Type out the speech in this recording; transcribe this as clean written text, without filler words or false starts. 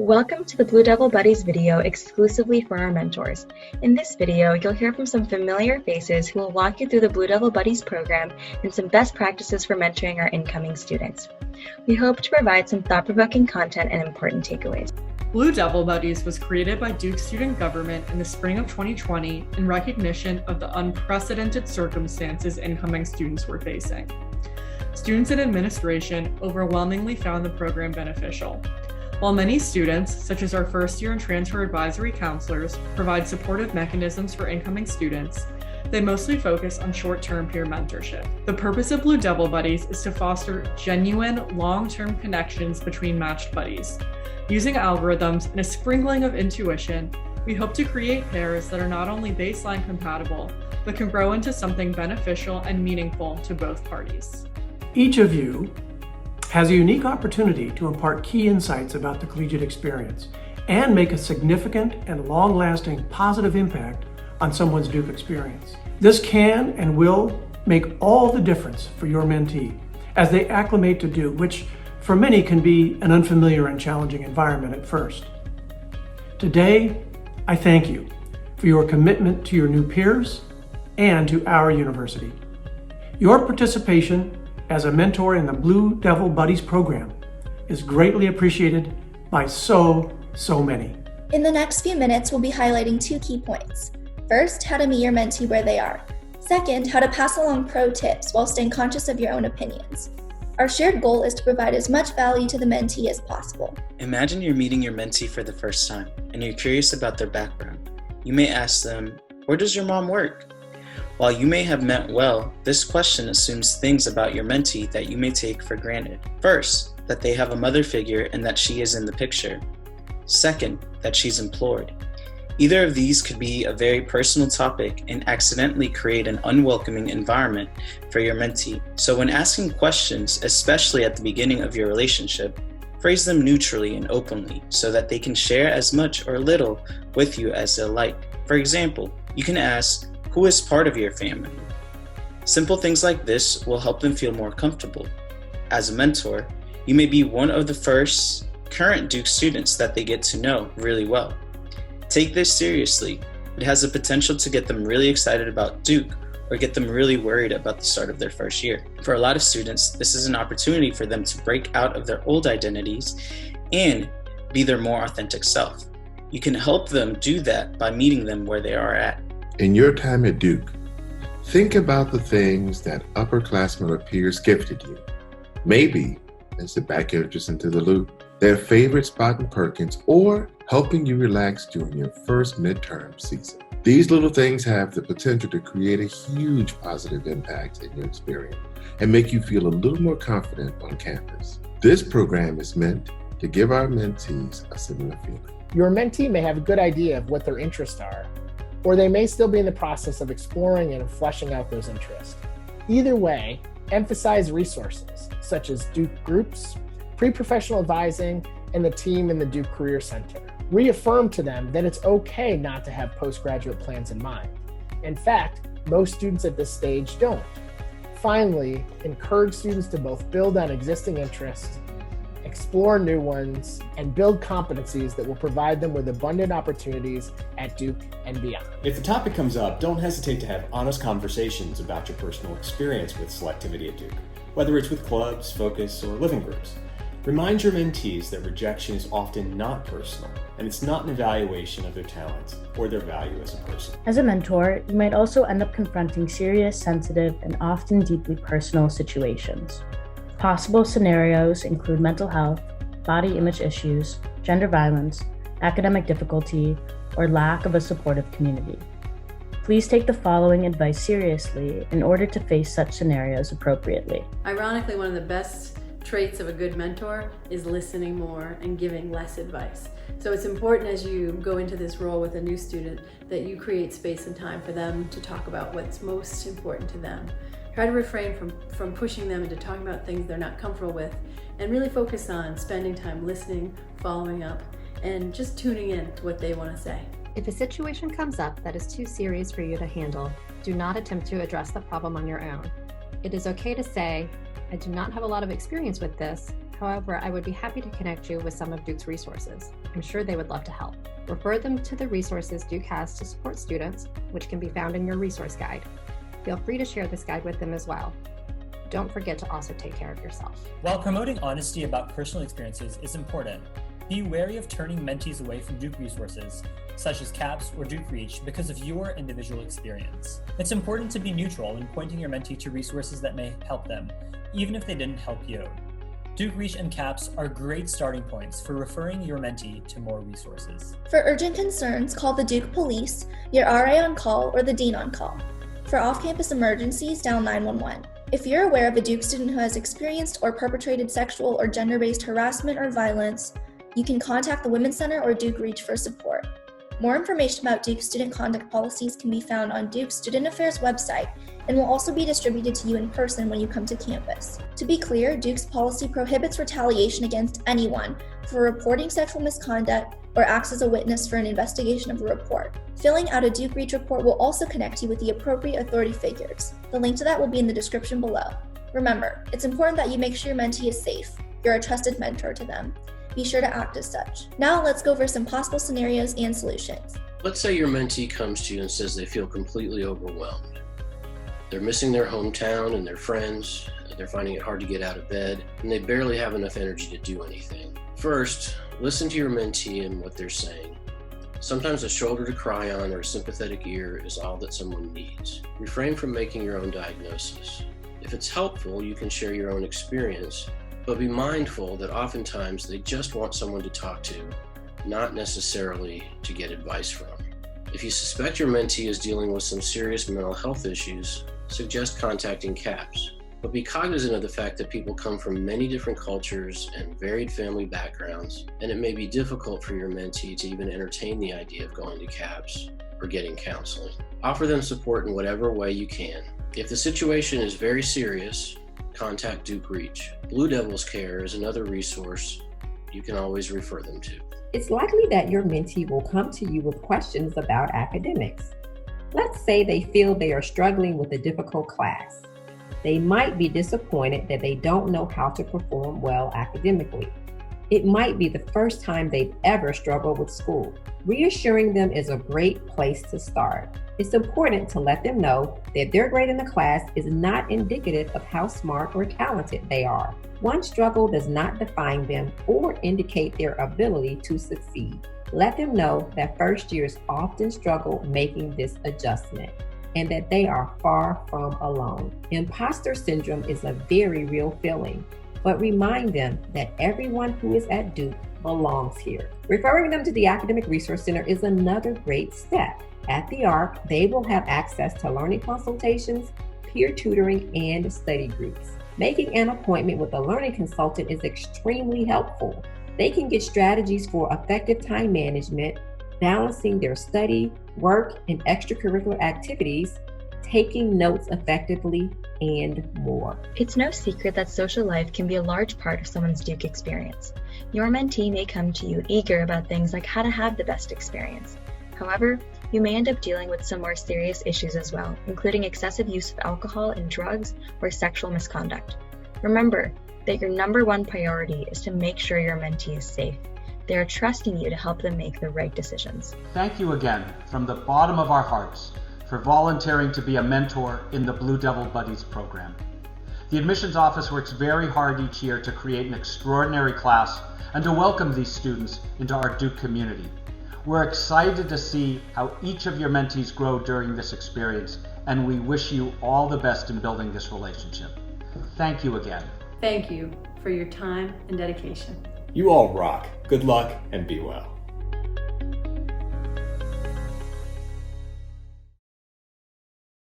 Welcome to the Blue Devil Buddies video exclusively for our mentors. In this video, you'll hear from some familiar faces who will walk you through the Blue Devil Buddies program and some best practices for mentoring our incoming students. We hope to provide some thought-provoking content and important takeaways. Blue Devil Buddies was created by Duke student government in the spring of 2020 in recognition of the unprecedented circumstances incoming students were facing. Students and administration overwhelmingly found the program beneficial. While many students, such as our first year and transfer advisory counselors, provide supportive mechanisms for incoming students, they mostly focus on short-term peer mentorship. The purpose of Blue Devil Buddies is to foster genuine, long-term connections between matched buddies. Using algorithms and a sprinkling of intuition, we hope to create pairs that are not only baseline compatible, but can grow into something beneficial and meaningful to both parties. Each of you has a unique opportunity to impart key insights about the collegiate experience and make a significant and long-lasting positive impact on someone's Duke experience. This can and will make all the difference for your mentee as they acclimate to Duke, which for many can be an unfamiliar and challenging environment at first. Today, I thank you for your commitment to your new peers and to our university. Your participation as a mentor in the Blue Devil Buddies program is greatly appreciated by so many. In the next few minutes, we'll be highlighting two key points. First, how to meet your mentee where they are. Second, how to pass along pro tips while staying conscious of your own opinions. Our shared goal is to provide as much value to the mentee as possible. Imagine you're meeting your mentee for the first time and you're curious about their background. You may ask them, "Where does your mom work?" While you may have meant well, this question assumes things about your mentee that you may take for granted. First, that they have a mother figure and that she is in the picture. Second, that she's employed. Either of these could be a very personal topic and accidentally create an unwelcoming environment for your mentee. So when asking questions, especially at the beginning of your relationship, phrase them neutrally and openly so that they can share as much or little with you as they like. For example, you can ask, "Who is part of your family?" Simple things like this will help them feel more comfortable. As a mentor, you may be one of the first current Duke students that they get to know really well. Take this seriously. It has the potential to get them really excited about Duke or get them really worried about the start of their first year. For a lot of students, this is an opportunity for them to break out of their old identities and be their more authentic self. You can help them do that by meeting them where they are at. In your time at Duke, think about the things that upperclassmen or peers gifted you. Maybe it's the back entrance into the loop, their favorite spot in Perkins, or helping you relax during your first midterm season. These little things have the potential to create a huge positive impact in your experience and make you feel a little more confident on campus. This program is meant to give our mentees a similar feeling. Your mentee may have a good idea of what their interests are, or they may still be in the process of exploring and fleshing out those interests. Either way, emphasize resources such as Duke groups, pre-professional advising, and the team in the Duke Career Center. Reaffirm to them that it's okay not to have postgraduate plans in mind. In fact, most students at this stage don't. Finally, encourage students to both build on existing interests, explore new ones, and build competencies that will provide them with abundant opportunities at Duke and beyond. If the topic comes up, don't hesitate to have honest conversations about your personal experience with selectivity at Duke, whether it's with clubs, focus, or living groups. Remind your mentees that rejection is often not personal, and it's not an evaluation of their talents or their value as a person. As a mentor, you might also end up confronting serious, sensitive, and often deeply personal situations. Possible scenarios include mental health, body image issues, gender violence, academic difficulty, or lack of a supportive community. Please take the following advice seriously in order to face such scenarios appropriately. Ironically, one of the best traits of a good mentor is listening more and giving less advice. So it's important as you go into this role with a new student that you create space and time for them to talk about what's most important to them. Try to refrain from pushing them into talking about things they're not comfortable with, and really focus on spending time listening, following up, and just tuning in to what they want to say. If a situation comes up that is too serious for you to handle, do not attempt to address the problem on your own. It is okay to say, "I do not have a lot of experience with this, However, I would be happy to connect you with some of Duke's resources. I'm sure they would love to help. Refer them to the resources Duke has to support students, which can be found in your resource guide. Feel free to share this guide with them as well. Don't forget to also take care of yourself. While promoting honesty about personal experiences is important, be wary of turning mentees away from Duke resources, such as CAPS or Duke Reach, because of your individual experience. It's important to be neutral when pointing your mentee to resources that may help them, even if they didn't help you. Duke Reach and CAPS are great starting points for referring your mentee to more resources. For urgent concerns, call the Duke Police, your RA on call, or the Dean on call. For off-campus emergencies, dial 911. If you're aware of a Duke student who has experienced or perpetrated sexual or gender-based harassment or violence, you can contact the Women's Center or Duke Reach for support. More information about Duke's student conduct policies can be found on Duke's Student Affairs website and will also be distributed to you in person when you come to campus. To be clear, Duke's policy prohibits retaliation against anyone for reporting sexual misconduct or acts as a witness for an investigation of a report. Filling out a Duke Reach report will also connect you with the appropriate authority figures. The link to that will be in the description below. Remember, it's important that you make sure your mentee is safe. You're a trusted mentor to them. Be sure to act as such. Now let's go over some possible scenarios and solutions. Let's say your mentee comes to you and says they feel completely overwhelmed. They're missing their hometown and their friends, they're finding it hard to get out of bed, and they barely have enough energy to do anything. First, listen to your mentee and what they're saying. Sometimes a shoulder to cry on or a sympathetic ear is all that someone needs. Refrain from making your own diagnosis. If it's helpful, you can share your own experience, but be mindful that oftentimes they just want someone to talk to, not necessarily to get advice from. If you suspect your mentee is dealing with some serious mental health issues, suggest contacting CAPS. But be cognizant of the fact that people come from many different cultures and varied family backgrounds, and it may be difficult for your mentee to even entertain the idea of going to CAPS or getting counseling. Offer them support in whatever way you can. If the situation is very serious, contact Duke Reach. Blue Devils Care is another resource you can always refer them to. It's likely that your mentee will come to you with questions about academics. Let's say they feel they are struggling with a difficult class. They might be disappointed that they don't know how to perform well academically. It might be the first time they've ever struggled with school. Reassuring them is a great place to start. It's important to let them know that their grade in the class is not indicative of how smart or talented they are. One struggle does not define them or indicate their ability to succeed. Let them know that first years often struggle making this adjustment and that they are far from alone. Imposter syndrome is a very real feeling, but remind them that everyone who is at Duke belongs here. Referring them to the Academic Resource Center is another great step. At the ARC, they will have access to learning consultations, peer tutoring, and study groups. Making an appointment with a learning consultant is extremely helpful. They can get strategies for effective time management, balancing their study, work, and extracurricular activities, taking notes effectively, and more. It's no secret that social life can be a large part of someone's Duke experience. Your mentee may come to you eager about things like how to have the best experience. However, you may end up dealing with some more serious issues as well, including excessive use of alcohol and drugs or sexual misconduct. Remember that your number one priority is to make sure your mentee is safe. They are trusting you to help them make the right decisions. Thank you again from the bottom of our hearts for volunteering to be a mentor in the Blue Devil Buddies program. The admissions office works very hard each year to create an extraordinary class and to welcome these students into our Duke community. We're excited to see how each of your mentees grow during this experience, and we wish you all the best in building this relationship. Thank you again. Thank you for your time and dedication. You all rock. Good luck and be well.